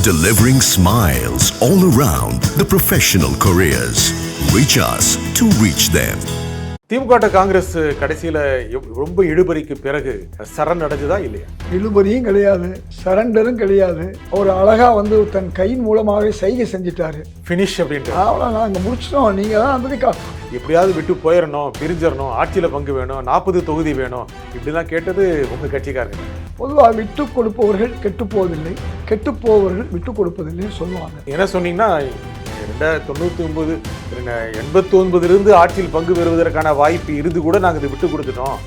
delivering smiles all around the professional careers. Reach us to reach them. திமுக காங்கிரஸ் கடைசியில் ரொம்ப இழுபறிக்கு பிறகு சரண் அடைஞ்சதா இல்லையா? இழுபறியும் கிடையாது, சரண்டரும் கிடையாது. ஒரு அழகா வந்து தன் கையின் மூலமாகவே சைகை செஞ்சிட்டாரு. ஃபினிஷ் அப்படின்ட்டு அவ்வளோ நாங்கள் முடிச்சிட்டோம், நீங்கள் தான் வந்து எப்படியாவது விட்டு போயிடணும், பிரிஞ்சிடணும், ஆட்சியில் பங்கு வேணும், 40 தொகுதி வேணும் இப்படிலாம் கேட்டது உங்கள் கட்சிக்காரங்க. பொதுவாக விட்டு கொடுப்பவர்கள் கெட்டு போவதில்லை, கெட்டு போவர்கள் விட்டு கொடுப்பதில்லைன்னு சொல்லுவாங்க. என்ன சொன்னீங்கன்னா 1999 89 ஆட்சியில் பங்கு பெறுவதற்கான வாய்ப்பு இருந்து கூட நாங்கள் இதை விட்டு கொடுத்துட்டோம்,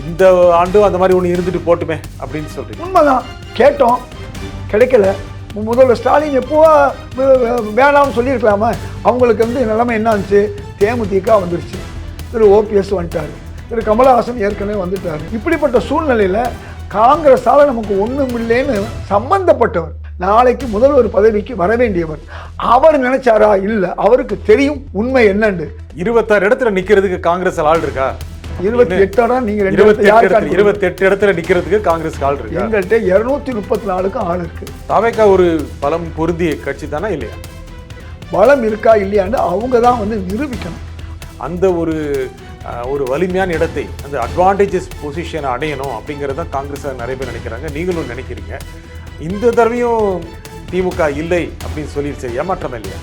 இந்த ஆண்டும் அந்த மாதிரி ஒன்று இருந்துட்டு போட்டுமே அப்படின்னு சொல்றீங்க. உண்மைதான், கேட்டோம், கிடைக்கல. முதல்வர் ஸ்டாலின் எப்போ வேணாம்னு சொல்லியிருக்கலாமா? அவங்களுக்கு வந்து நிலைமை என்ன ஆச்சு? தேமுதிக வந்துருச்சு, திரு ஓபிஎஸ் வந்துட்டார், திரு கமலஹாசன் ஏற்கனவே வந்துட்டார். இப்படிப்பட்ட சூழ்நிலையில் காங்கிரஸால் நமக்கு ஒன்றும் இல்லைன்னு சம்பந்தப்பட்டவர் நாளைக்கு முதல்வர் பதவிக்கு வர வேண்டியவர் அவர் நினைச்சாரா? இல்லை, அவருக்கு தெரியும் உண்மை என்னன்னு. 26 இடத்துல நிக்கிறதுக்கு காங்கிரஸ் ஆள் இருக்கா? 28 இடம். நீங்க 28 இடத்துல நிக்கிறதுக்கு காங்கிரஸ் ஆள் இருக்கு. எங்கள்கிட்ட 234க்கு ஆள் இருக்கு. தாவேகா ஒரு பலம் பொருந்திய கட்சி தானே இல்லையா? பலம் இருக்கா இல்லையான்னு அவங்க தான் வந்து நிரூபிக்கணும். அந்த ஒரு வலிமையான இடத்தை, அந்த அட்வான்டேஜஸ் பொசிஷனை அடையணும் அப்படிங்கிறத காங்கிரஸ் நிறைய பேர் நினைக்கிறாங்க, நீங்களும் நினைக்கிறீங்க. இந்த தடவையும் திமுக இல்லை அப்படின்னு சொல்லிடுச்சு, ஏமாற்றம் இல்லையா?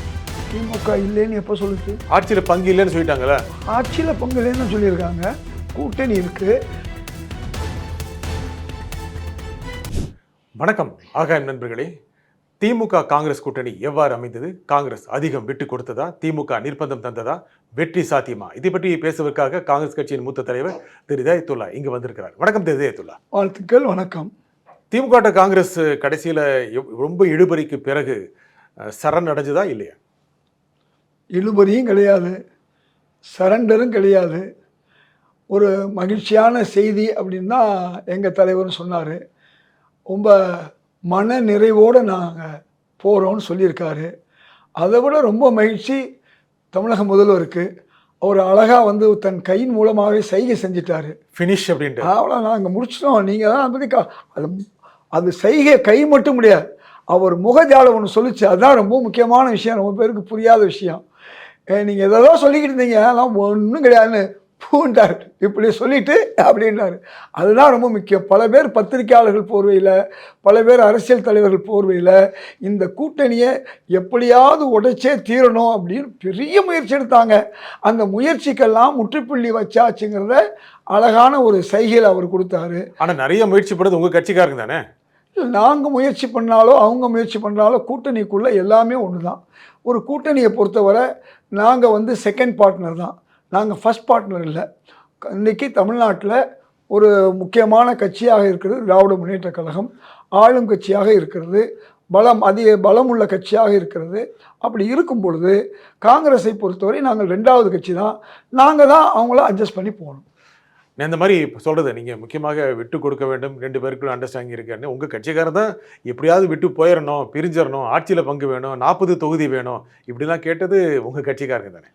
திமுக இல்லைன்னு எப்போ சொல்லுச்சு? ஆட்சியில் பங்கு இல்லைன்னு சொல்லிட்டாங்களே. ஆட்சியில் பங்கு இல்லைன்னு சொல்லியிருக்காங்க, கூட்டணி இருக்கு. வணக்கம் ஆகாயம் நண்பர்களே. திமுக காங்கிரஸ் கூட்டணி எவ்வாறு அமைந்தது? காங்கிரஸ் அதிகம் விட்டு கொடுத்ததா? திமுக நிர்பந்தம் தந்ததா? வெற்றி சாத்தியமா? இதை பற்றி பேசுவதற்காக காங்கிரஸ் கட்சியின் மூத்த தலைவர் திரு இதயத்துல்லா இங்கு வந்திருக்கிறார். வணக்கம் திரு இதயத்துல்லா. வாழ்த்துக்கள். வணக்கம். திமுக காங்கிரஸ் கடைசியில் ரொம்ப இழுபறிக்கு பிறகு சரண் அடைஞ்சதா இல்லையா? இழுபறியும் கிடையாது, சரண்டரும் கிடையாது. ஒரு மகிழ்ச்சியான செய்தி அப்படின்னு தான் எங்கள் தலைவர்னு சொன்னார். ரொம்ப மன நிறைவோடு நாங்கள் போகிறோன்னு சொல்லியிருக்காரு. அதை விட ரொம்ப மகிழ்ச்சி தமிழக முதல்வருக்கு. அவர் அழகாக வந்து தன் கையின் மூலமாகவே சைகை செஞ்சிட்டாரு. ஃபினிஷ் அப்படின்ட்டு அவ்வளோ நாங்கள் முடிச்சிட்டோம், நீங்கள் தான் வந்து அது சைகை கை மட்டும் முடியாது, அவர் முகஜாலம் ஒன்று சொல்லிச்சு. அதுதான் ரொம்ப முக்கியமான விஷயம், ரொம்ப பேருக்கு புரியாத விஷயம். நீங்கள் எதாவது சொல்லிக்கிட்டு இருந்தீங்க, அதெல்லாம் ஒன்றும் கிடையாதுன்னு பூண்டார், இப்படி சொல்லிட்டு அப்படின்றாரு. அதுதான் ரொம்ப முக்கியம். பல பேர் பத்திரிகையாளர்கள் போர்வையில், பல பேர் அரசியல் தலைவர்கள் போர்வையில் இந்த கூட்டணியை எப்படியாவது உடைச்சே தீரணும் அப்படின்னு பெரிய முயற்சி எடுத்தாங்க. அந்த முயற்சிக்கெல்லாம் முற்றுப்புள்ளி வச்சாச்சுங்கிறத அழகான ஒரு சைகையில் அவர் கொடுத்தாரு. ஆனால் நிறைய முயற்சி பண்ணது உங்கள் கட்சிக்காரங்க தானே? நாங்கள் முயற்சி பண்ணாலோ அவங்க முயற்சி பண்ணாலோ கூட்டணிக்குள்ளே எல்லாமே ஒன்று தான். ஒரு கூட்டணியை பொறுத்தவரை நாங்கள் வந்து செகண்ட் பார்ட்னர் தான், நாங்கள் ஃபஸ்ட் பார்ட்னர் இல்லை. இன்றைக்கி தமிழ்நாட்டில் ஒரு முக்கியமான கட்சியாக இருக்கிறது திராவிட முன்னேற்ற கழகம், ஆளும் கட்சியாக இருக்கிறது, அதிக பலம் உள்ள கட்சியாக இருக்கிறது. அப்படி இருக்கும் பொழுது காங்கிரஸை பொறுத்தவரை நாங்கள் 2வது கட்சி தான். நாங்கள் தான் அவங்கள அட்ஜஸ்ட் பண்ணி போகணும். இந்த மாதிரி சொல்கிறது நீங்கள் முக்கியமாக விட்டு கொடுக்க வேண்டும், 2 பேருக்குள்ள அண்டர்ஸ்டாண்டிங் இருக்குன்னு. உங்கள் கட்சிக்காரன் தான் எப்படியாவது விட்டு போயிடணும், பிரிஞ்சிடணும், ஆட்சியில் பங்கு வேணும், 40 தொகுதி வேணும் இப்படிலாம் கேட்டது உங்கள் கட்சிக்காரங்க தானே?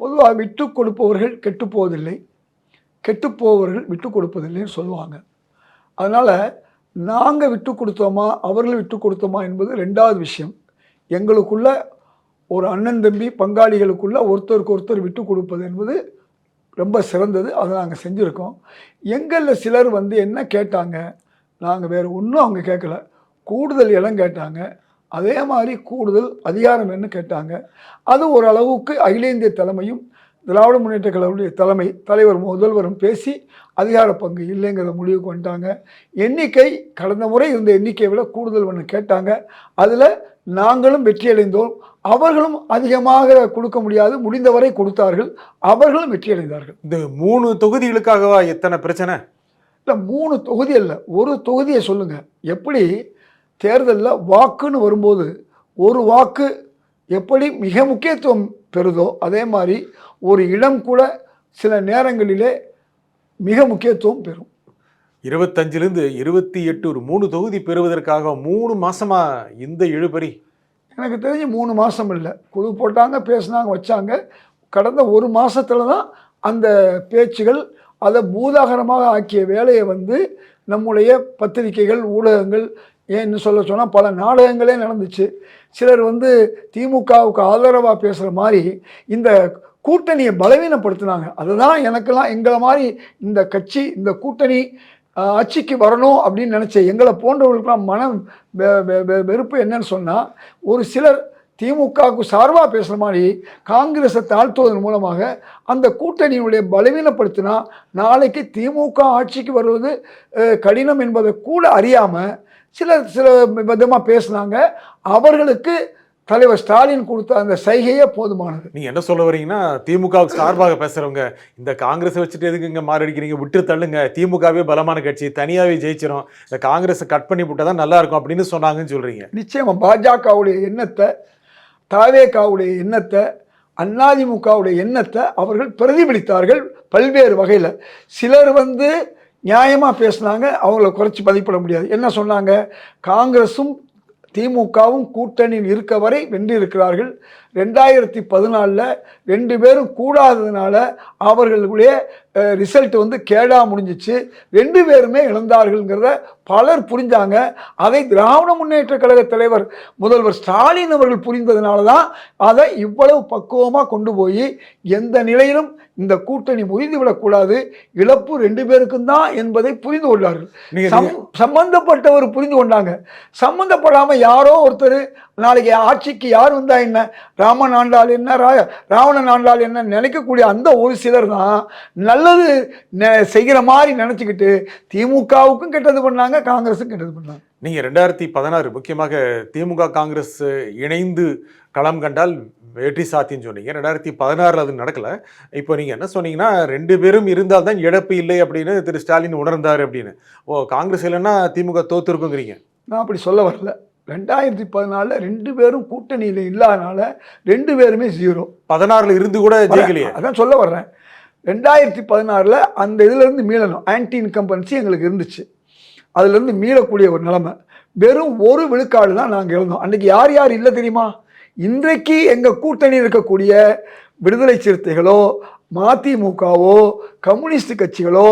பொதுவாக விட்டு கொடுப்பவர்கள் கெட்டு போவதில்லை, கெட்டு போவர்கள் விட்டு கொடுப்பதில்லைன்னு சொல்லுவாங்க. அதனால் நாங்கள் விட்டு கொடுத்தோமா அவர்கள் விட்டு கொடுத்தோமா என்பது 2வது விஷயம். எங்களுக்குள்ள ஒரு அண்ணன் தம்பி பங்காளிகளுக்குள்ள ஒருத்தருக்கு ஒருத்தர் விட்டு கொடுப்பது என்பது ரொம்ப சிறந்தது. அதை நாங்கள் செஞ்சுருக்கோம். எங்களில் சிலர் வந்து என்ன கேட்டாங்க, நாங்கள் வேறு ஒன்றும் அவங்க கேட்கல, கூடுதல் இடம் கேட்டாங்க, அதே மாதிரி கூடுதல் அதிகாரம் என்ன கேட்டாங்க. அது ஓரளவுக்கு அகில இந்திய தலைமையும் திராவிட முன்னேற்ற கழகத்துடைய தலைவர் முதல்வரும் பேசி அதிகார பங்கு இல்லைங்கிற முடிவுக்கு வந்துட்டாங்க. எண்ணிக்கை கடந்த முறை இருந்த எண்ணிக்கையை விட கூடுதல் ஒன்று கேட்டாங்க. அதில் நாங்களும் வெற்றியடைந்தோம். அவர்களும் அதிகமாக கொடுக்க முடியாது, முடிந்தவரை கொடுத்தார்கள், அவர்களும் வெற்றியடைந்தார்கள். இந்த 3 தொகுதிகளுக்காகவா எத்தனை பிரச்சனை? இல்லை, 3 தொகுதி அல்ல, ஒரு தொகுதியை சொல்லுங்கள். எப்படி தேர்தலில் வாக்குன்னு வரும்போது ஒரு வாக்கு எப்படி மிக முக்கியத்துவம் பெறுதோ அதே மாதிரி ஒரு இடம் கூட சில நேரங்களிலே மிக முக்கியத்துவம் பெறும். 25லேருந்து 28 ஒரு 3 தொகுதி பெறுவதற்காக 3 மாசமா இந்த இழுபறி? எனக்கு தெரிஞ்சு 3 மாதம் இல்லை, குழு போட்டாங்க, பேசினாங்க, வச்சாங்க. கடந்த 1 மாதத்தில் தான் அந்த பேச்சுகள் அதை பூதாகரமாக ஆக்கிய வேலையை வந்து நம்முடைய பத்திரிகைகள் ஊடகங்கள் ஏன்னு சொன்னால் பல நாடகங்களே நடந்துச்சு. சிலர் வந்து திமுகவுக்கு ஆதரவாக பேசுகிற மாதிரி இந்த கூட்டணியை பலவீனப்படுத்தினாங்க. அதுதான் எனக்கெல்லாம் எங்களை மாதிரி இந்த கட்சி இந்த கூட்டணி ஆட்சிக்கு வரணும் அப்படின்னு நினச்ச எங்களை போன்றவர்களுக்கெல்லாம் மனம் வெறுப்பு என்னன்னு சொன்னால், ஒரு சிலர் திமுகவுக்கு சார்பாக பேசுகிற மாதிரி காங்கிரஸை தாழ்த்துவதன் மூலமாக அந்த கூட்டணியினுடைய பலவீனப்படுத்தினா நாளைக்கு திமுக ஆட்சிக்கு வருவது கடினம் என்பதை கூட அறியாமல் சில விதமாக பேசுனாங்க. அவர்களுக்கு தலைவர் ஸ்டாலின் கொடுத்த அந்த சைகையே போதுமானது. நீங்க என்ன சொல்ல வரீங்கன்னா, திமுகவுக்கு சார்பாக பேசுறவங்க இந்த காங்கிரஸை வச்சுட்டு எதுக்கு இங்க மாறடிக்கிறீங்க, விட்டு தள்ளுங்க, திமுகவே பலமான கட்சி, தனியாவே ஜெயிச்சிரும், இந்த காங்கிரஸை கட் பண்ணி விட்டாதான் நல்லா இருக்கும் அப்படின்னு சொன்னாங்கன்னு சொல்றீங்க. நிச்சயமா பாஜகவுடைய எண்ணத்தை, தாவேகாவுடைய எண்ணத்தை, அதிமுகவுடைய எண்ணத்தை அவர்கள் பிரதிபலித்தார்கள் பல்வேறு வகையில். சிலர் வந்து நியாயமாக பேசினாங்க, அவங்கள குறைச்சி மதிப்பிட முடியாது. என்ன சொன்னாங்க, காங்கிரஸும் திமுகவும் கூட்டணியில் இருக்க வரை வென்றிருக்கிறார்கள். 2014 2 பேரும் கூடாததுனால அவர்களுடைய ரிசல்ட் வந்து கேடா முடிஞ்சிச்சு. 2 பேருமே இழந்தார்கள்ங்கிறத பலர் புரிஞ்சாங்க. அதை திராவிட முன்னேற்ற கழக தலைவர் முதல்வர் ஸ்டாலின் அவர்கள் புரிந்ததுனால தான் அதை இவ்வளவு பக்குவமாக கொண்டு போய் எந்த நிலையிலும் இந்த கூட்டணி முறிந்துவிடக்கூடாது, இழப்பு 2 பேருக்கும் தான் என்பதை புரிந்து கொண்டார்கள். சம்பந்தப்பட்டவர் புரிந்து கொண்டாங்க. சம்பந்தப்படாமல் யாரோ ஒருத்தர் நாளைக்கு ஆட்சிக்கு யார் வந்தா என்ன, ராமன் ஆண்டாள் என்ன, ராவணன் ஆண்டாள் என்ன நினைக்கக்கூடிய அந்த ஒரு சிலர் தான் நல்லது செய்கிற மாதிரி நினச்சிக்கிட்டு திமுகவுக்கும் கெட்டது பண்ணாங்க, காங்கிரஸும் கெட்டது பண்ணாங்க. நீங்கள் 2016 முக்கியமாக திமுக காங்கிரஸ் இணைந்து களம் கண்டால் வெற்றி சாத்தின்னு சொன்னீங்க. 2016 அது நடக்கலை. இப்போ நீங்கள் என்ன சொன்னீங்கன்னா, 2 பேரும் இருந்தால் தான் இழப்பு இல்லை அப்படின்னு திரு ஸ்டாலின் உணர்ந்தார் அப்படின்னு. காங்கிரஸ் இல்லைன்னா திமுக தோத்துருக்குங்கிறீங்க. நான் அப்படி சொல்ல வரல. 2014 2 பேரும் கூட்டணியில் இல்லாதனால 2 பேருமே 0. 16 இருந்து கூட ஜெயிக்கலையே. அதான் சொல்ல வர்றேன். 2016 அந்த இதிலேருந்து மீளணும். ஆன்டி இன்கம்பன்சி எங்களுக்கு இருந்துச்சு. அதுலேருந்து மீளக்கூடிய ஒரு நிலைமை. வெறும் 1 விழுக்காடு தான் நாங்கள் இருந்தோம். அன்றைக்கி யார் யார் இல்லை தெரியுமா? இன்றைக்கு எங்கள் கூட்டணி இருக்கக்கூடிய விடுதலை சிறுத்தைகளோ, மதிமுகவோ, கம்யூனிஸ்ட் கட்சிகளோ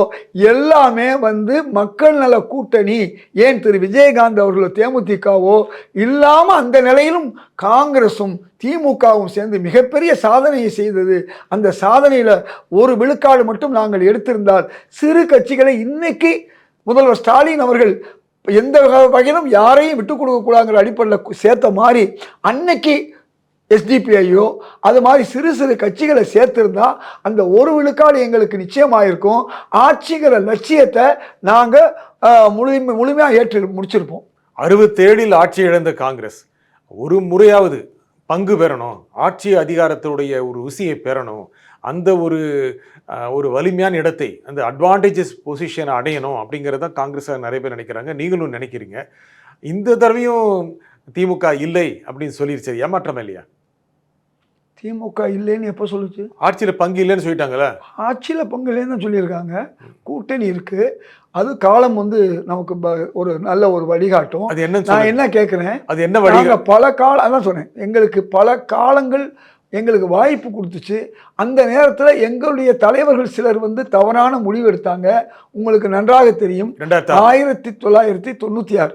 எல்லாமே வந்து மக்கள் நல கூட்டணி, ஏன் திரு விஜயகாந்த் அவர்களோ தேமுதிகவோ இல்லாமல் அந்த நிலையிலும் காங்கிரஸும் திமுகவும் சேர்ந்து மிகப்பெரிய சாதனையை செய்தது. அந்த சாதனையில் 1 விழுக்காடு மட்டும் நாங்கள் எடுத்திருந்தால் சிறு கட்சிகளை இன்னைக்கு முதல்வர் ஸ்டாலின் அவர்கள் எந்த வகையிலும் யாரையும் விட்டுக் கொடுக்கக்கூடாதுங்கிற அடிப்படையில் சேர்த்த மாதிரி அன்னைக்கு எஸ்டிபிஐயோ அது மாதிரி சிறு சிறு கட்சிகளை சேர்த்திருந்தா அந்த 1 விழுக்காடு எங்களுக்கு நிச்சயமாயிருக்கும். ஆட்சிங்கிற லட்சியத்தை நாங்கள் முழுமையாக ஏற்று முடிச்சிருப்போம். 67 ஆட்சி இழந்த காங்கிரஸ் ஒரு முறையாவது பங்கு பெறணும், ஆட்சி அதிகாரத்துடைய ஒரு ருசியை பெறணும், அந்த ஒரு வலிமையான இடத்தை, அந்த அட்வான்டேஜஸ் பொசிஷனை அடையணும் அப்படிங்கிறத காங்கிரஸ் நிறைய பேர் நினைக்கிறாங்க. நீங்களும் நினைக்கிறீங்க. இந்த தடவையும் திமுக இல்லை அப்படின்னு சொல்லிடுச்சு. ஏமாற்றமா இல்லையா? திமுக இல்லைன்னு எப்போ சொல்லுச்சு? ஆட்சியில் பங்கு இல்லைன்னு சொல்லிட்டாங்களே. ஆட்சியில் பங்கு இல்லைன்னு தான் சொல்லியிருக்காங்க. கூட்டணி இருக்குது. அது காலம் வந்து நமக்கு ஒரு நல்ல ஒரு வழிகாட்டும். அது என்ன, நான் என்ன கேட்குறேன், அது என்ன வழி? பல காலம் அதான் சொன்னேன், எங்களுக்கு பல காலங்கள் எங்களுக்கு வாய்ப்பு கொடுத்துச்சு. அந்த நேரத்தில் எங்களுடைய தலைவர்கள் சிலர் வந்து தவறான முடிவு எடுத்தாங்க. உங்களுக்கு நன்றாக தெரியும். 1996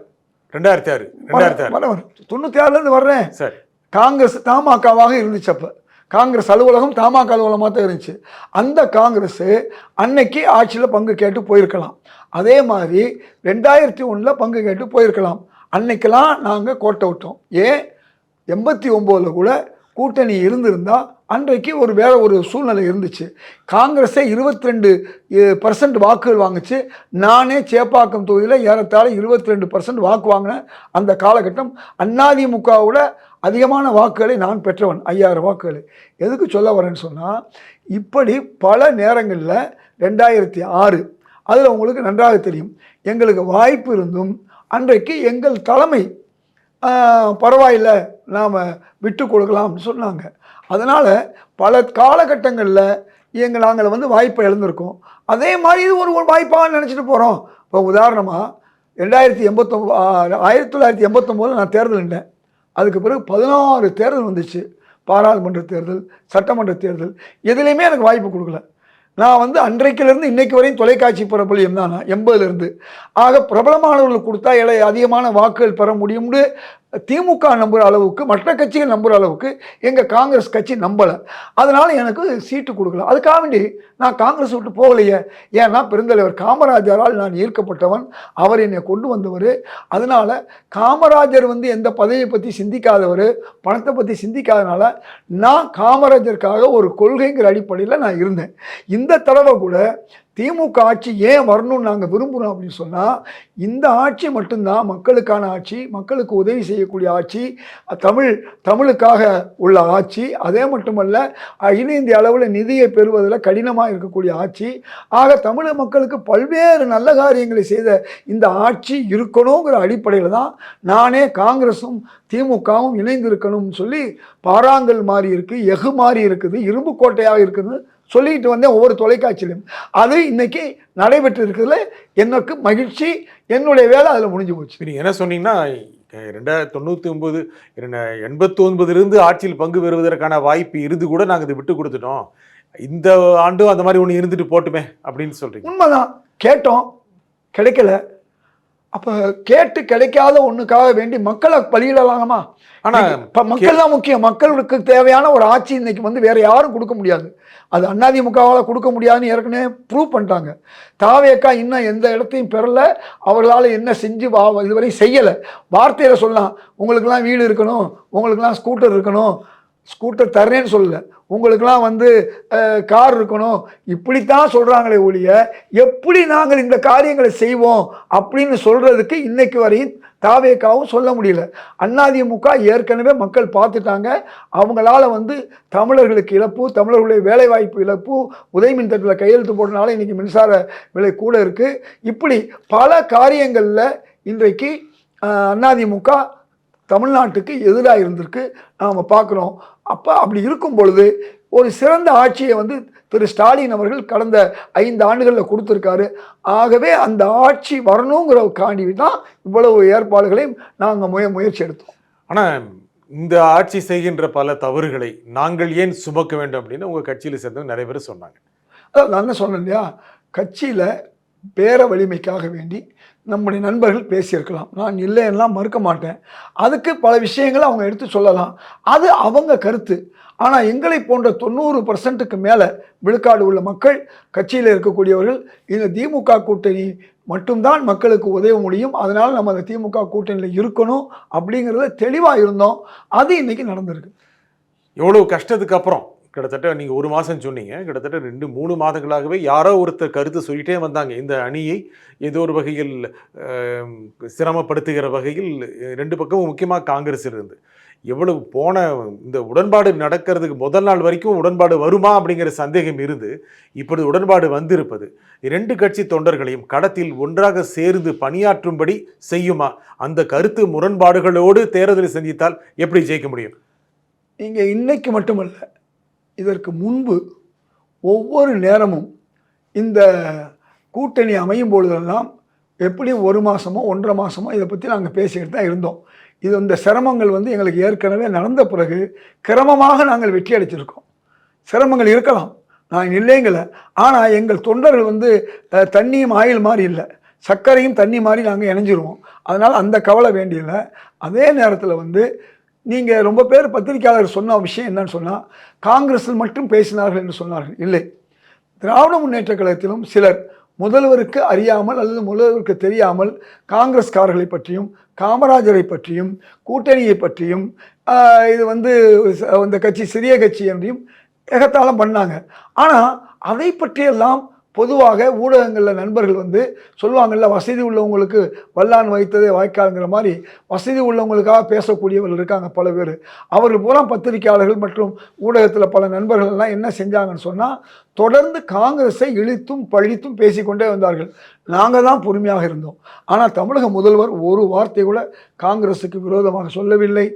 96 வர்றேன். சரி, காங்கிரஸ் தமாகவாக இருந்துச்சு. அப்போ காங்கிரஸ் அலுவலகம் தமாக அலுவலகமாக தான் இருந்துச்சு. அந்த காங்கிரஸ் அன்னைக்கு ஆட்சியில் பங்கு கேட்டு போயிருக்கலாம். அதே மாதிரி 2001 பங்கு கேட்டு போயிருக்கலாம். அன்னைக்கெல்லாம் நாங்கள் கோட்டை விட்டோம். ஏன் 89 கூட கூட்டணி இருந்திருந்தால் அன்றைக்கு வேற ஒரு சூழ்நிலை இருந்துச்சு. காங்கிரஸே 22% வாக்குகள் வாங்குச்சு. நானே சேப்பாக்கம் தொகுதியில் ஏறத்தாழ 22% வாக்கு வாங்கினேன். அந்த காலகட்டம் அதிமுகவோட அதிகமான வாக்குகளை நான் பெற்றவன், 5000 வாக்குகளை. எதுக்கு சொல்ல வரேன்னு சொன்னால், இப்படி பல நேரங்களில் 2006 அதில் உங்களுக்கு நன்றாக தெரியும், எங்களுக்கு வாய்ப்பு இருந்தும் அன்றைக்கு எங்கள் தலைமை பரவாயில்லை நாம் விட்டு கொடுக்கலாம்னு சொன்னாங்க. அதனால் பல காலகட்டங்களில் நாங்கள் வந்து வாய்ப்பை இழந்திருக்கோம். அதே மாதிரி இது ஒரு வாய்ப்பாக நினச்சிட்டு போகிறோம். இப்போ உதாரணமாக 1989 நான் தேர்தல் நின்றேன். அதுக்கு பிறகு 16 தேர்தல் வந்துச்சு. பாராளுமன்ற தேர்தல், சட்டமன்ற தேர்தல், எதுலேயுமே எனக்கு வாய்ப்பு கொடுக்கல. நான் வந்து அன்றைக்கிலிருந்து இன்னைக்கு வரையும் தொலைக்காட்சி பிரபலியம் தான் நான் 80லேருந்து. ஆக பிரபலமானவர்களுக்கு கொடுத்தா அதிகமான வாக்குகள் பெற முடியும்னு திமுக நம்புகிற அளவுக்கு, மற்ற கட்சிகள் நம்புகிற அளவுக்கு எங்கள் காங்கிரஸ் கட்சி நம்பலை. அதனால் எனக்கு சீட்டு கொடுக்கல. அதுக்காக வேண்டி நான் காங்கிரஸ் விட்டு போகலையே. ஏன்னா பெருந்தலைவர் காமராஜரால் நான் ஈர்க்கப்பட்டவன், அவர் என்னை கொண்டு வந்தவர். அதனால் காமராஜர் வந்து எந்த பதவியை பற்றி சிந்திக்காதவர், பணத்தை பற்றி சிந்திக்காதனால நான் காமராஜருக்காக ஒரு கொள்கைங்கிற அடிப்படையில் நான் இருந்தேன். இந்த தடவை கூட திமுக ஆட்சி ஏன் வரணும்னு நாங்கள் விரும்புகிறோம் அப்படின்னு சொன்னால், இந்த ஆட்சி மட்டும்தான் மக்களுக்கான ஆட்சி, மக்களுக்கு உதவி செய்யக்கூடிய ஆட்சி, தமிழுக்காக உள்ள ஆட்சி. அதே மட்டுமல்ல, அகில இந்திய அளவில் நிதியை பெறுவதில் கடினமாக இருக்கக்கூடிய ஆட்சி. ஆக தமிழக மக்களுக்கு பல்வேறு நல்ல காரியங்களை செய்த இந்த ஆட்சி இருக்கணுங்கிற அடிப்படையில் தான் நானே காங்கிரஸும் திமுகவும் இணைந்து இருக்கணும்னு சொல்லி பாறாங்கல் மாறி இருக்குது, எஃகு மாறி இருக்குது, இரும்பு கோட்டையாக இருக்குது சொல்லிட்டு வந்தேன் ஒவ்வொரு தொலைக்காட்சியிலும். அது இன்னைக்கு நடைபெற்று இருக்கிறதுல எனக்கு மகிழ்ச்சி. என்னுடைய வேலை அதில் முடிஞ்சு போச்சு. நீங்கள் என்ன சொன்னீங்கன்னா, 1999 89லிருந்து ஆட்சியில் பங்கு பெறுவதற்கான வாய்ப்பு இருந்து கூட நாங்கள் இதை விட்டு கொடுத்துட்டோம், இந்த ஆண்டும் அந்த மாதிரி ஒன்று இருந்துட்டு போட்டுமே அப்படின்னு சொல்றீங்க. உண்மைதான், கேட்டோம், கிடைக்கல. அப்போ கேட்டு கிடைக்காத ஒன்றுக்காக வேண்டி மக்களை பலியிடலாமா? ஆனால் இப்போ மக்கள் தான் முக்கியம். மக்களுக்கு தேவையான ஒரு ஆட்சி இன்னைக்கு வந்து வேற யாரும் கொடுக்க முடியாது. அது அதிமுகவால் கொடுக்க முடியாதுன்னு ஏற்கனவே ப்ரூவ் பண்ணிட்டாங்க. தாவேக்கா இன்னும் எந்த இடத்தையும் பெறலை. அவர்களால் என்ன செஞ்சு இதுவரை செய்யலை. வார்த்தையில் சொல்லலாம், உங்களுக்கெல்லாம் வீடு இருக்கணும், உங்களுக்கெல்லாம் ஸ்கூட்டர் இருக்கணும், ஸ்கூட்டர் தர்றேன்னு சொல்லலை, உங்களுக்கெல்லாம் வந்து கார் இருக்கணும், இப்படித்தான் சொல்கிறாங்களே ஒழிய எப்படி நாங்கள் இந்த காரியங்களை செய்வோம் அப்படின்னு சொல்கிறதுக்கு இன்னைக்கு வரையும் தாவேக்காவும் சொல்ல முடியல. அதிமுக ஏற்கனவே மக்கள் பார்த்துட்டாங்க. அவங்களால வந்து தமிழர்களுக்கு இழப்பு, தமிழர்களுடைய வேலைவாய்ப்பு இழப்பு, உதவி மின் திட்டத்தில் கையெழுத்து போட்டனால இன்றைக்கி மின்சார விலை கூட இருக்குது. இப்படி பல காரியங்களில் இன்றைக்கு அதிமுக தமிழ்நாட்டுக்கு எதிராக இருந்திருக்கு நாம் பார்க்குறோம். அப்போ அப்படி இருக்கும் பொழுது ஒரு சிறந்த ஆட்சியை வந்து திரு ஸ்டாலின் அவர்கள் கடந்த 5 ஆண்டுகளில் கொடுத்துருக்காரு. ஆகவே அந்த ஆட்சி வரணுங்கிற காண்டி தான் இவ்வளவு ஏற்பாடுகளையும் நாங்கள் முயற்சி எடுத்தோம். ஆனால் இந்த ஆட்சி செய்கின்ற பல தவறுகளை நாங்கள் ஏன் சுமக்க வேண்டும் அப்படின்னு உங்கள் கட்சியில் சேர்ந்தவங்க நிறைய பேர் சொன்னாங்க. அதாவது நான் என்ன சொன்னேன் இல்லையா, கட்சியில் பேர வலிமைக்காக வேண்டி நம்முடைய நண்பர்கள் பேசியிருக்கலாம், நான் இல்லைன்னெலாம் மறுக்க மாட்டேன். அதுக்கு பல விஷயங்களை அவங்க எடுத்து சொல்லலாம், அது அவங்க கருத்து. ஆனால் எங்களை போன்ற 90% மேலே விழுக்காடு உள்ள மக்கள், கட்சியில் இருக்கக்கூடியவர்கள், இந்த திமுக கூட்டணி மட்டும்தான் மக்களுக்கு உதவ முடியும், அதனால் நம்ம அந்த திமுக கூட்டணியில் இருக்கணும் அப்படிங்கிறத தெளிவாக இருந்தோம். அது இன்றைக்கி நடந்திருக்கு. எவ்வளோ கஷ்டத்துக்கு அப்புறம், கிட்டத்தட்ட நீங்கள் 1 மாதம் சொன்னீங்க, கிட்டத்தட்ட 2-3 மாதங்களாகவே யாரோ ஒருத்தர் கருத்து சொல்லிகிட்டே வந்தாங்க, இந்த அணியை ஏதோ ஒரு வகையில் சிரமப்படுத்துகிற வகையில் 2 பக்கமும் முக்கியமாக காங்கிரஸ் இருந்து எவ்வளவு போன இந்த உடன்பாடு நடக்கிறதுக்கு முதல் நாள் வரைக்கும் உடன்பாடு வருமா அப்படிங்கிற சந்தேகம் இருந்து இப்பொழுது உடன்பாடு வந்திருப்பது 2 கட்சி தொண்டர்களையும் கடத்தில் ஒன்றாக சேர்ந்து பணியாற்றும்படி செய்யுமா? அந்த கருத்து முரண்பாடுகளோடு தேர்தலை சந்தித்தால் எப்படி ஜெயிக்க முடியும்? நீங்கள் இன்னைக்கு மட்டுமல்ல, இதற்கு முன்பு ஒவ்வொரு நேரமும் இந்த கூட்டணி அமையும் பொழுதெல்லாம் எப்படியும் 1 மாதமோ 1.5 மாதமோ இதை பற்றி நாங்கள் பேசிக்கிட்டு தான் இருந்தோம். இது இந்த சிரமங்கள் வந்து எங்களுக்கு ஏற்கனவே நடந்த பிறகு கிரமமாக நாங்கள் வெற்றி அடைச்சிருக்கோம். சிரமங்கள் இருக்கலாம், நான் இல்லைங்கலை. ஆனால் எங்கள் தொண்டர்கள் வந்து தண்ணியும் ஆயில் மாதிரி இல்லை, சர்க்கரையும் தண்ணி மாதிரி நாங்கள் இணைஞ்சிருவோம். அதனால் அந்த கவலை வேண்டியதில்லை. அதே நேரத்தில் வந்து நீங்கள் ரொம்ப பேர் பத்திரிகையாளர் சொன்ன விஷயம் என்னன்னு சொன்னால், காங்கிரஸில் மட்டும் பேசினார்கள் என்று சொன்னார்கள். இல்லை, திராவிட முன்னேற்ற கழகத்திலும் சிலர் முதல்வருக்கு அறியாமல் அல்லது முதல்வருக்கு தெரியாமல் காங்கிரஸ்காரர்களை பற்றியும் காமராஜரை பற்றியும் கூட்டணியை பற்றியும் இது வந்து இந்த கட்சி சிறிய கட்சி என்றையும் ஏகத்தாளம் பண்ணாங்க. ஆனால் அதை பற்றியெல்லாம் பொதுவாக ஊடகங்களில் நண்பர்கள் வந்து சொல்லுவாங்கள்ல, வசதி உள்ளவங்களுக்கு வல்லான் வைத்ததே வாய்க்கால்ங்கிற மாதிரி வசதி உள்ளவங்களுக்காக பேசக்கூடியவர்கள் இருக்காங்க பல பேர். அவர்கள் பூரா பத்திரிகையாளர்கள் மற்றும் ஊடகத்தில் பல நண்பர்கள்லாம் என்ன செஞ்சாங்கன்னு சொன்னால், தொடர்ந்து காங்கிரஸை இழித்தும் பழித்தும் பேசிக்கொண்டே வந்தார்கள். நாங்கள் தான் பொறுமையாக இருந்தோம். ஆனால் தமிழக முதல்வர் ஒரு வார்த்தை கூட காங்கிரஸுக்கு விரோதமாக சொல்லவில்லை.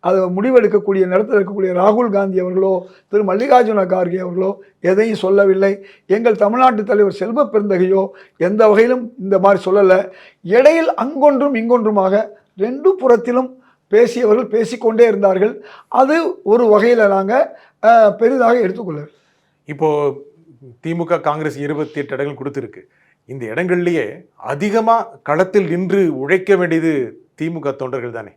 அதை முடிவெடுக்கக்கூடிய நேரத்தில் இருக்கக்கூடிய ராகுல் காந்தி அவர்களோ திரு மல்லிகார்ஜுன கார்கே அவர்களோ எதையும் சொல்லவில்லை. எங்கள் தமிழ்நாட்டு தலைவர் செல்வ பெருந்தகையோ எந்த வகையிலும் இந்த மாதிரி சொல்லலை. இடையில் அங்கொன்றும் இங்கொன்றுமாக 2 புறத்திலும் பேசியவர்கள் பேசிக்கொண்டே இருந்தார்கள். அது ஒரு வகையில் நாங்கள் பெரிதாக எடுத்துக்கொள்ள. இப்போது திமுக காங்கிரஸ் 28 இடங்கள் கொடுத்துருக்கு. இந்த இடங்கள்லயே அதிகமா களத்தில் நின்று உழைக்க வேண்டியது திமுக தொண்டர்கள் தானே.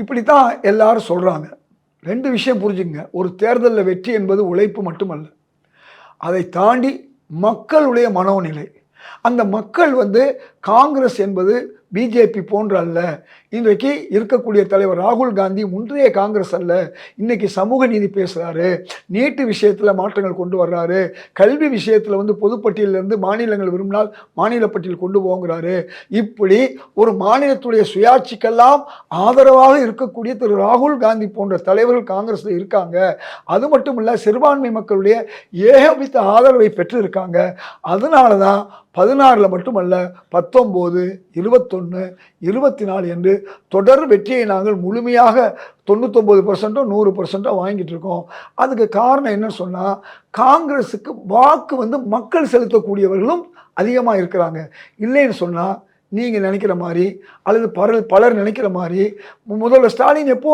இப்படித்தான் எல்லாரும் சொல்றாங்க. 2 விஷயம் புரிஞ்சுங்க. ஒரு தேர்தலில் வெற்றி என்பது உழைப்பு மட்டுமல்ல, அதை தாண்டி மக்களுடைய மனோநிலை. அந்த மக்கள் காங்கிரஸ் என்பது பிஜேபி போன்ற அல்ல. இன்றைக்கு இருக்கக்கூடிய தலைவர் ராகுல் காந்தி முந்தைய காங்கிரஸ் அல்ல. இன்னைக்கு சமூக நீதி பேசுகிறாரு, நீட்டு விஷயத்தில் மாற்றங்கள் கொண்டு வர்றாரு, கல்வி விஷயத்தில் பொதுப்பட்டியலிருந்து மாநிலங்கள் விரும்பினால் மாநில பட்டியல் கொண்டு போங்கிறாரு. இப்படி ஒரு மாநிலத்துடைய சுயாட்சிக்கெல்லாம் ஆதரவாக இருக்கக்கூடிய திரு ராகுல் காந்தி போன்ற தலைவர்கள் காங்கிரஸில் இருக்காங்க. அது மட்டும் இல்லை, சிறுபான்மை மக்களுடைய ஏகோபித்த ஆதரவை பெற்றிருக்காங்க. அதனால தான் 16 மட்டுமல்ல 19, 21, 24 என்று தொடர் வெற்றியை நாங்கள் முழுமையாக 99% 100% வாங்கிட்டு இருக்கோம். அதுக்கு காரணம் என்ன சொன்னால், காங்கிரஸுக்கு வாக்கு மக்கள் செலுத்தக்கூடியவர்களும் அதிகமாக இருக்கிறாங்க. இல்லைன்னு சொன்னால் நீங்கள் நினைக்கிற மாதிரி அல்லது பலர் நினைக்கிற மாதிரி முதல்வர் ஸ்டாலின் எப்போ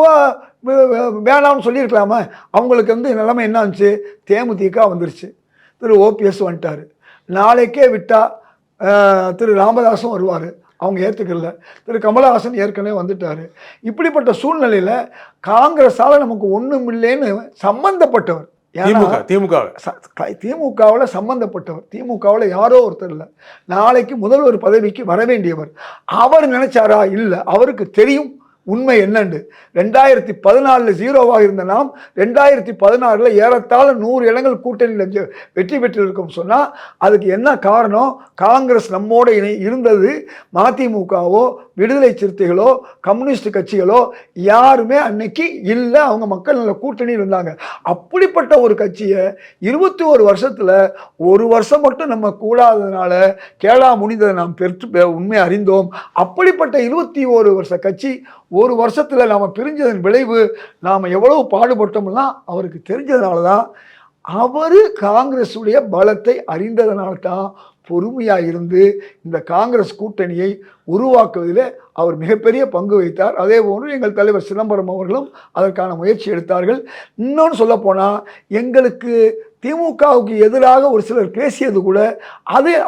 வேணாம்னு சொல்லியிருக்கலாமா? அவங்களுக்கு நிலைமை என்ன ஆச்சு? தேமுதிக வந்துருச்சு, திரு ஓபிஎஸ் வந்துட்டார். நாளைக்கே விட்டால் திரு ராமதாஸும் வருவார், அவங்க ஏற்றுக்கல. திரு கமலஹாசன் ஏற்கனவே வந்துட்டார். இப்படிப்பட்ட சூழ்நிலையில் காங்கிரஸால் நமக்கு ஒன்றும் இல்லைன்னு சம்பந்தப்பட்டவர் திமுகவில் சம்பந்தப்பட்டவர், திமுகவில் யாரோ ஒருத்தர் இல்லை, நாளைக்கு முதல்வர் பதவிக்கு வர வேண்டியவர். அவர் நினைச்சாரா? இல்லை. அவருக்கு தெரியும் உண்மை என்னண்டு. 2014 0வாக இருந்த நாம் 2016 ஏறத்தாழ 100 இடங்கள் கூட்டணியில் வெற்றி பெற்றிருக்கோம் சொன்னால் அதுக்கு என்ன காரணம்? காங்கிரஸ் நம்மோட இருந்தது. மதிமுகவோ விடுதலை சிறுத்தைகளோ கம்யூனிஸ்ட் கட்சிகளோ யாருமே அன்னைக்கு இல்லை. அவங்க மக்கள் நல்ல கூட்டணியில் இருந்தாங்க. அப்படிப்பட்ட ஒரு கட்சியை 21 வருஷத்தில் ஒரு வருஷம் மட்டும் நம்ம கூடாததுனால கேளா முடிந்ததை நாம் பெற்று உண்மை அறிந்தோம். அப்படிப்பட்ட 21 வருஷ கட்சி ஒரு வருஷத்தில் நாம் பிரிஞ்சதன் விளைவு நாம் எவ்வளவு பாடுபட்டோம்னா அவருக்கு தெரிஞ்சதுனால தான். அவர் காங்கிரஸுடைய பலத்தை அறிந்ததனால தான் பொறுமையாக இருந்து இந்த காங்கிரஸ் கூட்டணியை உருவாக்குவதில் அவர் மிகப்பெரிய பங்கு வகித்தார். அதே போன்று எங்கள் தலைவர் சிதம்பரம் அவர்களும் அதற்கான முயற்சி எடுத்தார்கள். இன்னொன்று சொல்லப்போனால், எங்களுக்கு திமுகவுக்கு எதிராக ஒரு சிலர் பேசியது கூட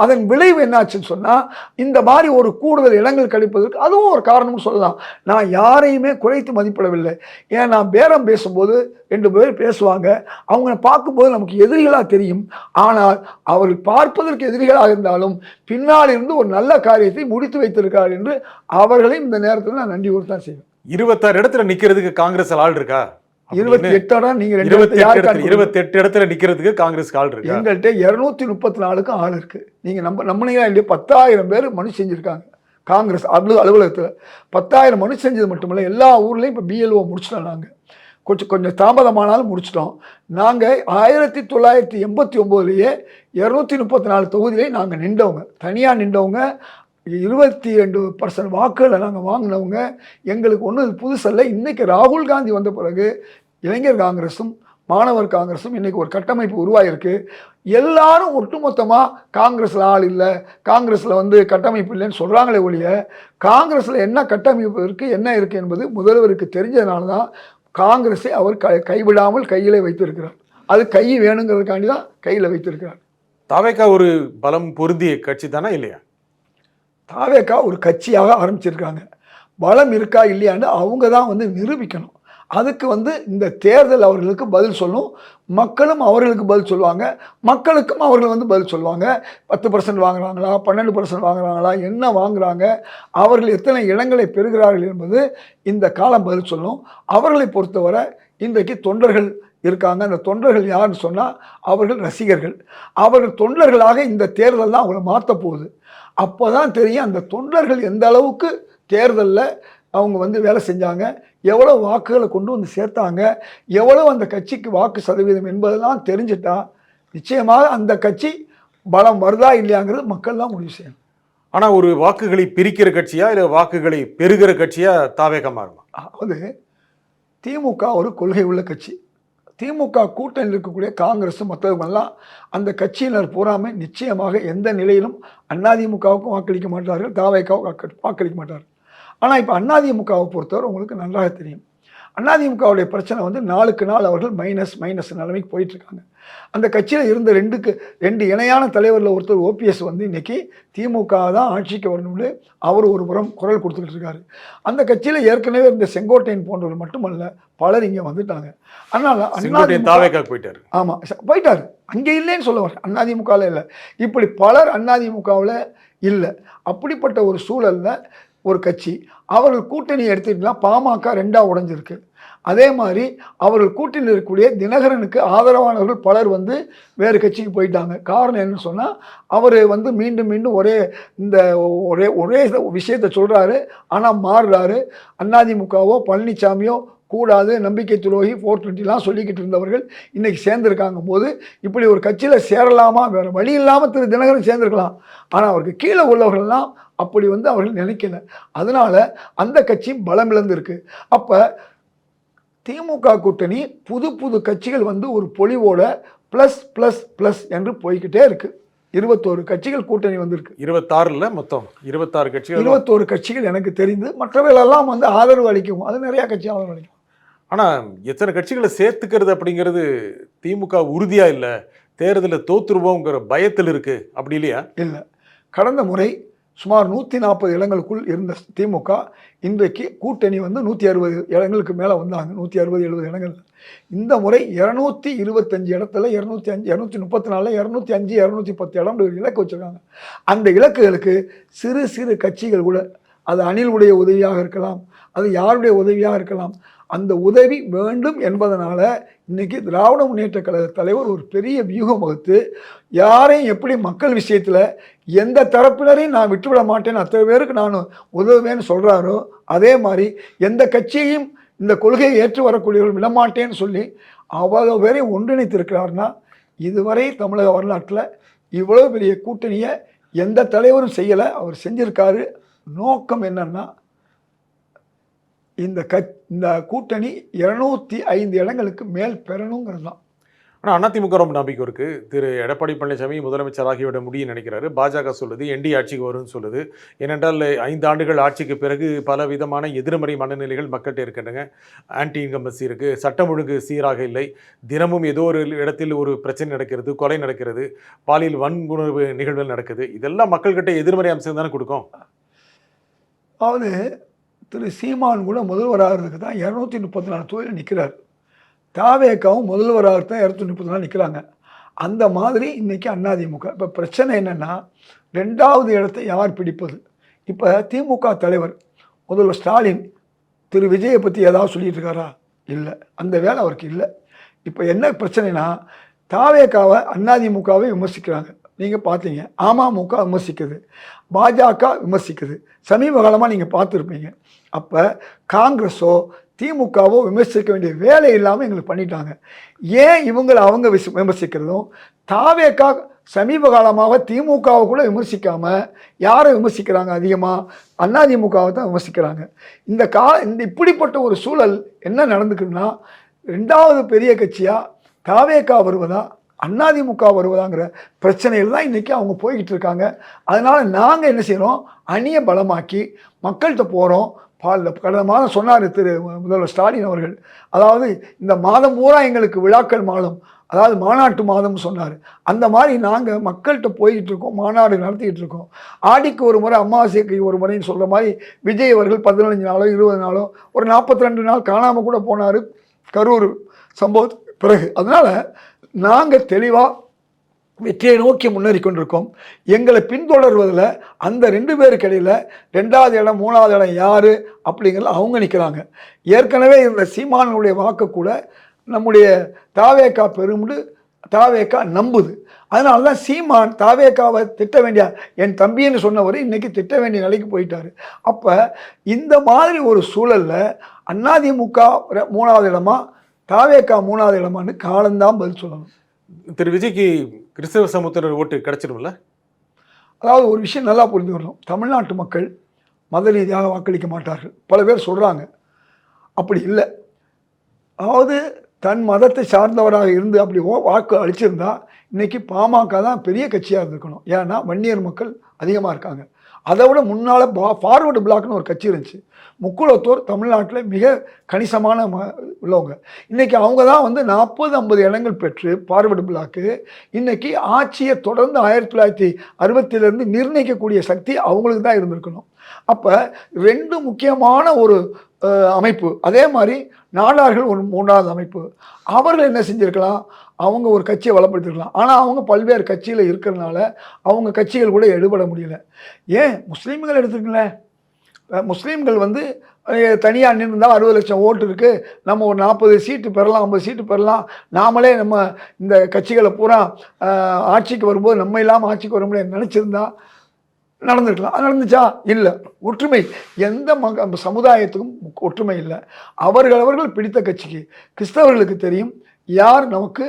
அதன் விளைவு என்னாச்சுன்னு சொன்னால், இந்த மாதிரி ஒரு கூடுதல் இடங்கள் கிடைப்பதற்கு அதுவும் ஒரு காரணம்னு சொல்லலாம். நான் யாரையுமே குறைத்து மதிப்பிடவில்லை. ஏன், நான் பேரம் பேசும்போது 2 பேர் பேசுவாங்க, அவங்க பார்க்கும்போது நமக்கு எதிரிகளாக தெரியும். ஆனால் அவர்கள் பார்ப்பதற்கு எதிரிகளாக இருந்தாலும் பின்னால் இருந்து ஒரு நல்ல காரியத்தை முடித்து வைத்திருக்கிறார் என்று அவர்களையும் இந்த நேரத்தில் நான் நன்றி கூறத்தான் செய்வேன். 26 இடத்துல நிற்கிறதுக்கு காங்கிரஸ் ஆள் இருக்கா? 28 இடம். நீங்க 28 இடத்துல நிக்கிறதுக்கு காங்கிரஸ் ஆள் இருக்கு. எங்கள்கிட்ட 234க்கு ஆள் இருக்கு. நீங்க நம்பினீங்களா இல்லையா? 10,000 பேர் மனு செஞ்சிருக்காங்க காங்கிரஸ் அலுவலகத்தில். 10,000 மனு செஞ்சது மட்டுமில்ல, எல்லா ஊர்லேயும் இப்போ பிஎல்ஓ முடிச்சிட்டோம். நாங்கள் கொஞ்சம் தாமதமானாலும் முடிச்சிட்டோம். நாங்கள் 1989 234 தொகுதியிலே நாங்கள் நின்றவங்க, தனியாக நின்றவங்க. 22% வாக்குகளை நாங்கள் வாங்கினவங்க. எங்களுக்கு ஒன்றும் இது புதுசல்ல. இன்றைக்கி ராகுல் காந்தி வந்த பிறகு இளைஞர் காங்கிரஸும் மாணவர் காங்கிரஸும் இன்றைக்கி ஒரு கட்டமைப்பு உருவாகிருக்கு. எல்லாரும் ஒட்டுமொத்தமாக காங்கிரஸில் ஆள் இல்லை, காங்கிரஸில் கட்டமைப்பு இல்லைன்னு சொல்கிறாங்களே ஒழிய, காங்கிரஸில் என்ன கட்டமைப்பு இருக்குது என்ன இருக்குது என்பது முதல்வருக்கு தெரிஞ்சதுனால தான் காங்கிரஸை அவர் கைவிடாமல் கையிலே வைத்திருக்கிறார். அது கை வேணுங்கிறதுக்காண்டி தான் கையில் வைத்திருக்கிறார். தாவேகா ஒரு பலம் பொருந்திய கட்சி தானே இல்லையா? தாவேகா ஒரு கட்சியாக ஆரம்பிச்சிருக்காங்க. பலம் இருக்கா இல்லையான்னு அவங்க தான் நிரூபிக்கணும். அதுக்கு இந்த தேர்தல் அவர்களுக்கு பதில் சொல்லும். மக்களும் அவர்களுக்கு பதில் சொல்லுவாங்க, மக்களுக்கும் அவர்கள் பதில் சொல்லுவாங்க. 10% வாங்குறாங்களா, 12% வாங்குறாங்களா, என்ன வாங்குறாங்க, அவர்கள் எத்தனை இடங்களை பெறுகிறார்கள் என்பது இந்த காலம் பதில் சொல்லும். அவர்களை பொறுத்தவரை இன்றைக்கு தொண்டர்கள் இருக்காங்க. அந்த தொண்டர்கள் யாருன்னு சொன்னால் அவர்கள் ரசிகர்கள். அவர்கள் தொண்டர்களாக இந்த தேர்தல் தான் அவங்களை மாற்ற போகுது. அப்போ தான் தெரியும் அந்த தொண்டர்கள் எந்த அளவுக்கு தேர்தலில் அவங்க வேலை செஞ்சாங்க, எவ்வளோ வாக்குகளை கொண்டு சேர்த்தாங்க, எவ்வளோ அந்த கட்சிக்கு வாக்கு சதவீதம் என்பதெல்லாம் தெரிஞ்சுட்டா நிச்சயமாக அந்த கட்சி பலம் வருதா இல்லையாங்கிறது மக்கள் தான் முடிவு செய்யணும். ஆனால் ஒரு வாக்குகளை பிரிக்கிற கட்சியா இல்லை வாக்குகளை பெறுகிற கட்சியா தாவேகா மாறுமா? அதாவது திமுக ஒரு கொள்கை உள்ள கட்சி. திமுக கூட்டணியில் இருக்கக்கூடிய காங்கிரஸ் மற்றவங்கெல்லாம் அந்த கட்சியினர் பூராமே நிச்சயமாக எந்த நிலையிலும் அதிமுகவுக்கும் வாக்களிக்க மாட்டார்கள், தாவேகாவுக்கும் வாக்களிக்க மாட்டார்கள். ஆனால் இப்போ அதிமுகவை பொறுத்தவரை உங்களுக்கு நன்றாக தெரியும், அதிமுகவுடைய பிரச்சனை வந்து நாளுக்கு நாள் அவர்கள் மைனஸ் நிலைமைக்கு போயிட்டு இருக்காங்க. அந்த கட்சியில் இருந்த ரெண்டு இணையான தலைவரில் ஒருத்தர் ஓபிஎஸ் வந்து இன்னைக்கு திமுக தான் ஆட்சிக்கு வரணும்னு அவர் ஒரு புறம் குரல் கொடுத்துக்கிட்டு இருக்காரு. அந்த கட்சியில் ஏற்கனவே இந்த செங்கோட்டையன் போன்றவர் மட்டுமல்ல பலர் இங்கே வந்துட்டாங்க. அதனால போயிட்டாரு. ஆமாம், போயிட்டாரு. அங்கே இல்லைன்னு சொல்ல வரேன், அதிமுகவில் இல்லை. இப்படி பலர் அதிமுகவில் இல்லை. அப்படிப்பட்ட ஒரு சூழலில் ஒரு கட்சி அவர்கள் கூட்டணி எடுத்துக்கிட்டா பாமக 2ஆக உடைஞ்சிருக்கு. அதே மாதிரி அவர்கள் கூட்டணியில் இருக்கக்கூடிய தினகரனுக்கு ஆதரவானவர்கள் பலர் வந்து வேறு கட்சிக்கு போயிட்டாங்க. காரணம் என்னன்னு சொன்னால் அவர் வந்து மீண்டும் மீண்டும் ஒரே விஷயத்தை சொல்கிறாரு, ஆனால் மாறுறாரு. அதிமுகவோ பழனிசாமியோ கூடாது, நம்பிக்கை துரோகி, 420 சொல்லிக்கிட்டு இருந்தவர்கள் இன்னைக்கு சேர்ந்துருக்காங்க போது இப்படி ஒரு கட்சியில் சேரலாமா, வேறு வழி இல்லாமல் திரு தினகரன் சேர்ந்துருக்கலாம். ஆனால் அவருக்கு கீழே உள்ளவர்கள்லாம் அப்படி வந்து அவர்கள் நினைக்கல. அதனால அந்த கட்சி பலம் இழந்திருக்கு. அப்போ திமுக கூட்டணி புது கட்சிகள் வந்து ஒரு பொலிவோட ப்ளஸ் என்று போய்கிட்டே இருக்கு. 21 கட்சிகள் கூட்டணி வந்திருக்கு. 26 மொத்தம் 26 கட்சிகள். 21 கட்சிகள் எனக்கு தெரிந்து, மற்றவர்களெல்லாம் வந்து ஆதரவு அளிக்கும். அது நிறைய கட்சி ஆதரவு அளிக்கும். ஆனால் எத்தனை கட்சிகளை சேர்த்துக்கிறது அப்படிங்கிறது திமுக உறுதியா இல்லை, தேர்தலில் தோத்துருவோங்கிற பயத்தில் இருக்கு, அப்படி இல்லையா? இல்லை, கடந்த முறை சுமார் 140 இடங்களுக்குள் இருந்த திமுக இன்றைக்கு கூட்டணி வந்து 160 இடங்களுக்கு மேலே வந்தாங்க. 160-70 இடங்கள். இந்த முறை 225 இடத்துல 205, 234, 205, 210 இடம் இலக்கு வச்சுருக்காங்க. அந்த இலக்குகளுக்கு சிறு கட்சிகள் கூட, அது அணிலுடைய உதவியாக இருக்கலாம், அது யாருடைய உதவியாக இருக்கலாம், அந்த உதவி வேண்டும் என்பதனால இன்னைக்கு திராவிட முன்னேற்ற கழக தலைவர் ஒரு பெரிய வியூகம் வகுத்து யாரையும் எப்படி மக்கள் விஷயத்தில் எந்த தரப்பினரையும் நான் விட்டுவிட மாட்டேன்னு அத்தனை பேருக்கு நான் உதவுவேன்னு சொல்கிறாரோ, அதே மாதிரி எந்த கட்சியையும் இந்த கொள்கையை ஏற்று வரக்கூடியவர்கள் விடமாட்டேன்னு சொல்லி அவ்வளோ பேரையும் ஒன்றிணைத்திருக்கிறார்னா, இதுவரை தமிழக வரலாற்றில் இவ்வளோ பெரிய கூட்டணியை எந்த தலைவரும் செய்யலை, அவர் செஞ்சிருக்காரு. நோக்கம் என்னன்னா, இந்த கூட்டணி 205 இடங்களுக்கு மேல் பெறணுங்கிறது தான். ஆனால் அதிமுக ரொம்ப நம்பிக்கை இருக்கு. திரு எடப்பாடி பழனிசாமி முதலமைச்சராகிவிட முடியும்னு நினைக்கிறாரு. பாஜக சொல்லுது என்டிஏ ஆட்சிக்கு வரும்னு சொல்லுது. ஏனென்றால் 5 ஆண்டுகள் ஆட்சிக்கு பிறகு பல விதமான எதிர்மறை மனநிலைகள் மக்கள்கிட்ட இருக்கின்றன. ஆன்டி இன்கம்பன்சி இருக்கு, சட்டம் ஒழுங்கு சீராக இல்லை, தினமும் ஏதோ ஒரு இடத்தில் ஒரு பிரச்சனை நடக்கிறது, கொலை நடக்கிறது, பாலியல் வன்முறை நிகழ்வுகள் நடக்குது. இதெல்லாம் மக்கள்கிட்ட எதிர்மறை அம்சம் தானே கொடுக்கும். அதாவது திரு சீமான் கூட முதல்வராகிறதுக்கு தான் 234 தொகுதியில் நிற்கிறார். தாவேக்காவும் முதல்வராக தான் 234 நிற்கிறாங்க. அந்த மாதிரி இன்றைக்கி அதிமுக. இப்போ பிரச்சனை என்னென்னா, 2வது இடத்தை யார் பிடிப்பது? இப்போ திமுக தலைவர் முதல்வர் ஸ்டாலின் திரு விஜயை பற்றி ஏதாவது சொல்லிட்டு இருக்காரா? இல்லை, அந்த வேலை அவருக்கு இல்லை. இப்போ என்ன பிரச்சனைனா, தாவேக்காவை அதிமுகவை விமர்சிக்கிறாங்க. நீங்கள் பார்த்தீங்க, அமமுக விமர்சிக்குது, பாஜக விமர்சிக்குது. சமீப காலமாக நீங்கள் பார்த்துருப்பீங்க. அப்போ காங்கிரஸோ திமுகவோ விமர்சிக்க வேண்டிய வேலை இல்லாமல் எங்களுக்கு பண்ணிட்டாங்க. ஏன் இவங்களை அவங்க விமர்சிக்கிறதும், தாவேக்கா சமீப காலமாக திமுகவை கூட விமர்சிக்காமல் யாரை விமர்சிக்கிறாங்க? அதிகமாக அதிமுகவை தான் விமர்சிக்கிறாங்க. இந்த இப்படிப்பட்ட ஒரு சூழல் என்ன நடந்துக்குதுன்னா, 2வது பெரிய கட்சியாக தாவேக்கா வருவதா அதிமுக வருவதாங்கிற பிரச்சனையில் தான் இன்றைக்கி அவங்க போய்கிட்டு இருக்காங்க. அதனால் நாங்கள் என்ன செய்கிறோம், அணியை பலமாக்கி மக்கள்கிட்ட போகிறோம். கடந்த மாதம் சொன்னார் திரு முதல்வர் ஸ்டாலின் அவர்கள், அதாவது இந்த மாதம் பூரா எங்களுக்கு விழாக்கள் மாதம், அதாவது மாநாட்டு மாதம்னு சொன்னார். அந்த மாதிரி நாங்கள் மக்கள்கிட்ட போய்கிட்டு இருக்கோம், மாநாடு நடத்திக்கிட்டு இருக்கோம். ஆடிக்கு ஒரு முறை, அமாவாசைக்கு ஒரு முறைன்னு சொல்கிற மாதிரி விஜய் அவர்கள் 15 நாளோ 20 நாளோ ஒரு 42 நாள் காணாமல் கூட போனார் கரூர் சம்பவத்துக்கு பிறகு. அதனால் நாங்கள் தெளிவாக வெற்றியை நோக்கி முன்னேறி கொண்டிருக்கோம். எங்களை பின்தொடர்வதில் அந்த 2 பேருக்கு இடையில் 2வது இடம் 3வது இடம் யார் அப்படிங்கிறத அவங்க நிற்கிறாங்க. ஏற்கனவே இந்த சீமானுடைய வாக்கு கூட நம்முடைய தாவேக்கா பெருமுடு தாவேக்கா நம்புது. அதனால தான் சீமான் தாவேக்காவை திட்ட வேண்டிய என் தம்பின்னு சொன்னவர் இன்றைக்கி திட்ட வேண்டிய நிலைக்கு போயிட்டார். அப்போ இந்த மாதிரி ஒரு சூழலில் அதிமுக 3வது இடமா தாவேக்கா 3வது இடமான்னு காலந்தான் பதில் சொல்லணும். திரு விஜய்க்கு கிறிஸ்தவ சமூகத்தினர் ஓட்டு கிடைச்சிடும்ல? அதாவது ஒரு விஷயம் நல்லா புரிஞ்சுக்கணும், தமிழ்நாட்டு மக்கள் மத ரீதியாக வாக்களிக்க மாட்டார்கள். பல பேர் சொல்கிறாங்க, அப்படி இல்லை. அதாவது தன் மதத்தை சார்ந்தவராக இருந்து அப்படி வாக்கு அளிச்சிருந்தா இன்னைக்கு பாமக தான் பெரிய கட்சியாக இருந்திருக்கணும். ஏன்னா வன்னியர் மக்கள் அதிகமாக இருக்காங்க. அதை விட முன்னால் ஃபார்வர்டு பிளாக்னு ஒரு கட்சி இருந்துச்சு. முக்குளத்தோர் தமிழ்நாட்டில் மிக கணிசமான உள்ளவங்க. இன்றைக்கி அவங்க தான் வந்து 40-50 இடங்கள் பெற்று ஃபார்வர்டு பிளாக்கு இன்றைக்கி ஆட்சியை தொடர்ந்து 1960 நிர்ணயிக்கக்கூடிய சக்தி அவங்களுக்கு தான் இருந்திருக்கணும். அப்போ 2 முக்கியமான ஒரு அமைப்பு, அதே மாதிரி நாடார்கள் ஒரு 3வது அமைப்பு. அவர்கள் என்ன செஞ்சுருக்கலாம், அவங்க ஒரு கட்சியை வளப்படுத்திருக்கலாம். ஆனால் அவங்க பல்வேறு கட்சியில் இருக்கிறதுனால அவங்க கட்சிகள் கூட எடுபட முடியல. ஏன் முஸ்லீம்கள் எடுத்துக்கங்களேன், முஸ்லீம்கள் வந்து தனியாக நின்றுந்தால் 60 லட்சம் ஓட்டு இருக்குது, நம்ம ஒரு 40 சீட்டு பெறலாம், 50 சீட்டு பெறலாம், நாமளே நம்ம இந்த கட்சிகளை பூரா ஆட்சிக்கு வரும்போது நம்ம இல்லாமல் ஆட்சிக்கு வர முடியாது நினச்சிருந்தா நடந்துருக்கலாம். அது நடந்துச்சா? இல்லை. ஒற்றுமை எந்த சமுதாயத்துக்கும் ஒற்றுமை இல்லை. அவர்கள் பிடித்த கட்சிக்கு கிறிஸ்தவர்களுக்கு தெரியும் யார் நமக்கு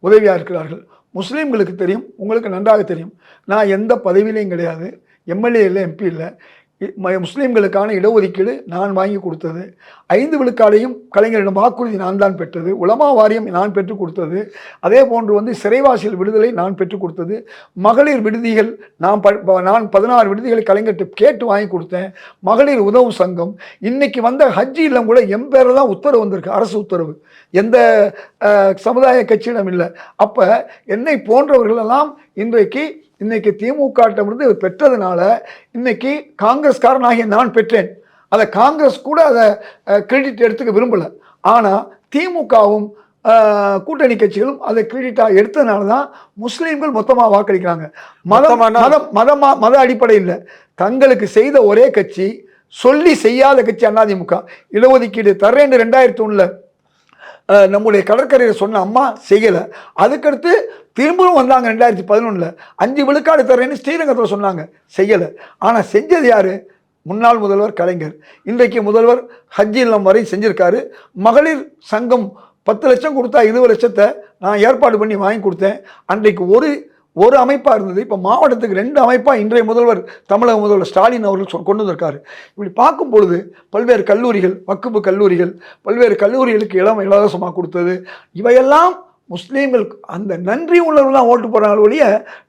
உதவியாக இருக்கிறார்கள், முஸ்லீம்களுக்கு தெரியும், உங்களுக்கு நன்றாக தெரியும். நான் எந்த பதவியிலையும் கிடையாது, எம்எல்ஏ இல்லை, எம்பி இல்லை. முஸ்லீம்களுக்கான இடஒதுக்கீடு நான் வாங்கி கொடுத்தது, 5 விழுக்காடையும் கலைஞரிடம் வாக்குறுதி நான் தான் பெற்றது, உலமா வாரியம் நான் பெற்றுக் கொடுத்தது, அதே போன்று வந்து சிறைவாசிகள் விடுதலை நான் பெற்றுக் கொடுத்தது, மகளிர் விடுதிகள் நான் 16 விடுதிகளை கலைஞர்கிட்ட கேட்டு வாங்கி கொடுத்தேன், மகளிர் உதவும் சங்கம். இன்னைக்கு வந்த ஹஜ் இல்லம் கூட என் பேரில் தான் உத்தரவு வந்திருக்கு, அரசு உத்தரவு, எந்த சமுதாய கட்சியிடம் இல்லை. அப்போ என்னை போன்றவர்களெல்லாம் இன்னைக்கு திமுகவிலிருந்து பெற்றதுனால இன்னைக்கு காங்கிரஸ்காரனாகிய நான் பெற்றேன். அதை காங்கிரஸ் கூட அதை கிரெடிட் எடுத்துக்க விரும்பலை. ஆனால் திமுகவும் கூட்டணி கட்சிகளும் அதை கிரெடிட்டாக எடுத்ததுனால தான் முஸ்லீம்கள் மொத்தமாக வாக்களிக்கிறாங்க. மத அடிப்படையில் தங்களுக்கு செய்த ஒரே கட்சி, சொல்லி செய்யாத கட்சி அதிமுக. இடஒதுக்கீடு தர்றேன்னு 2001 நம்முடைய கடற்கரையில் சொன்ன அம்மா செய்யலை. அதுக்கடுத்து திரும்பவும் வந்தாங்க 2011 5 விழுக்காடு தர்றேன்னு ஸ்ரீரங்கத்தில் சொன்னாங்க, செய்யலை. ஆனால் செஞ்சது யார்? முன்னாள் முதல்வர் கலைஞர். இன்றைக்கு முதல்வர் ஹஜ் இல்லம் வரை செஞ்சுருக்காரு. மகளிர் சங்கம் 10 லட்சம் கொடுத்தா 20 லட்சத்தை நான் ஏற்பாடு பண்ணி வாங்கி கொடுத்தேன். அன்றைக்கு ஒரு அமைப்பாக இருந்தது, இப்போ மாவட்டத்துக்கு 2 அமைப்பாக இன்றைய முதல்வர் தமிழக முதல்வர் ஸ்டாலின் அவர்கள் கொண்டு வந்திருக்காரு. இப்படி பார்க்கும் பொழுது பல்வேறு கல்லூரிகள், வக்குப்பு கல்லூரிகள், பல்வேறு கல்லூரிகளுக்கு இலவசமாக கொடுத்தது, இவையெல்லாம் முஸ்லீம்கள் அந்த நன்றி உணர்வு தான் ஓட்டு போடுறாங்க ஒழிய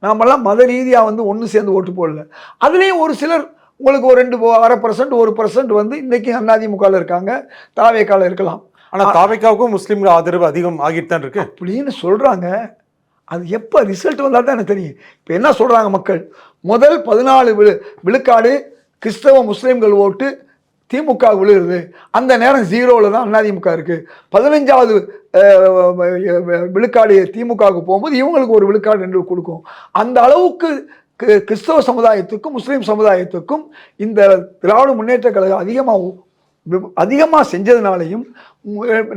நாமெல்லாம் மத ரீதியாக வந்து ஒன்று சேர்ந்து ஓட்டு போடல. அதுலேயும் ஒரு சிலர் உங்களுக்கு ஒரு 2.5% 1% வந்து இன்றைக்கி அதிமுகவில் இருக்காங்க, தாவேக்காவில் இருக்கலாம். ஆனால் தாவேக்காவுக்கும் முஸ்லீம்கள் ஆதரவு அதிகம் ஆகிட்டு தான் இருக்கு அப்படின்னு சொல்கிறாங்க. அது எப்போ ரிசல்ட் வந்தால் தான் எனக்கு தெரியும். இப்போ என்ன சொல்கிறாங்க மக்கள், முதல் 14 விழுக்காடு கிறிஸ்தவ முஸ்லீம்கள் ஓட்டு திமுக விழுகுது, அந்த நேரம் 0ல் தான் அதிமுக இருக்குது. 15வது விழுக்காடு திமுகவுக்கு போகும்போது இவங்களுக்கு 1 விழுக்காடு 2 கொடுக்கும். அந்த அளவுக்கு கிறிஸ்தவ சமுதாயத்துக்கும் முஸ்லீம் சமுதாயத்துக்கும் இந்த திராவிட முன்னேற்ற கழகம் அதிகமாக செஞ்சதுனாலையும்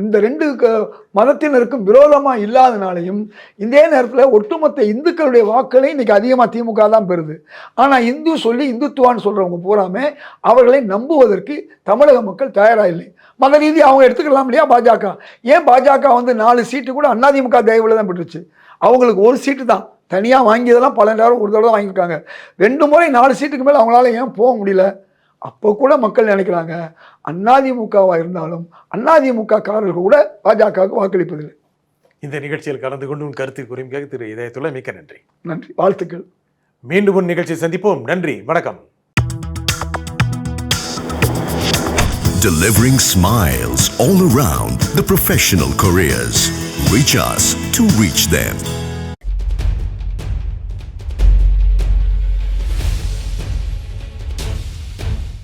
இந்த 2 மதத்தினருக்கும் விரோதமாக இல்லாதனாலையும் இதே நேரத்தில் ஒட்டுமொத்த இந்துக்களுடைய வாக்குகளை இன்றைக்கி அதிகமாக திமுக தான் பெறுது. ஆனால் இந்து சொல்லி இந்துத்துவான்னு சொல்கிறவங்க பூராமே அவர்களை நம்புவதற்கு தமிழக மக்கள் தயாராக இல்லை. மத ரீதி அவங்க எடுத்துக்கலாம் இல்லையா பாஜக. ஏன் பாஜக வந்து 4 சீட்டு கூட அதிமுக தயவில் தான் பெற்றுச்சு, அவங்களுக்கு 1 சீட்டு தான் தனியாக வாங்கியதெல்லாம் 12,000 ஒரு தடவை வாங்கியிருக்காங்க. 2 முறை 4 சீட்டுக்கு மேலே அவங்களால ஏன் போக முடியல? அப்போ கூட மக்கள் நினைக்கிறாங்க அதிமுகவாக இருந்தாலும் அதிமுக காரர்கள் கூட பாஜகவுக்கு வாக்களிப்பதில்லை. இந்த நிகழ்ச்சியில் கலந்து கொண்டு உன் கருத்து கூறிய திரு இதயத்துள்ள மிக்க நன்றி. நன்றி, வாழ்த்துக்கள். மீண்டும் ஒரு நிகழ்ச்சி சந்திப்போம். நன்றி, வணக்கம். Delivering smiles all around the professional careers. Reach us to reach them.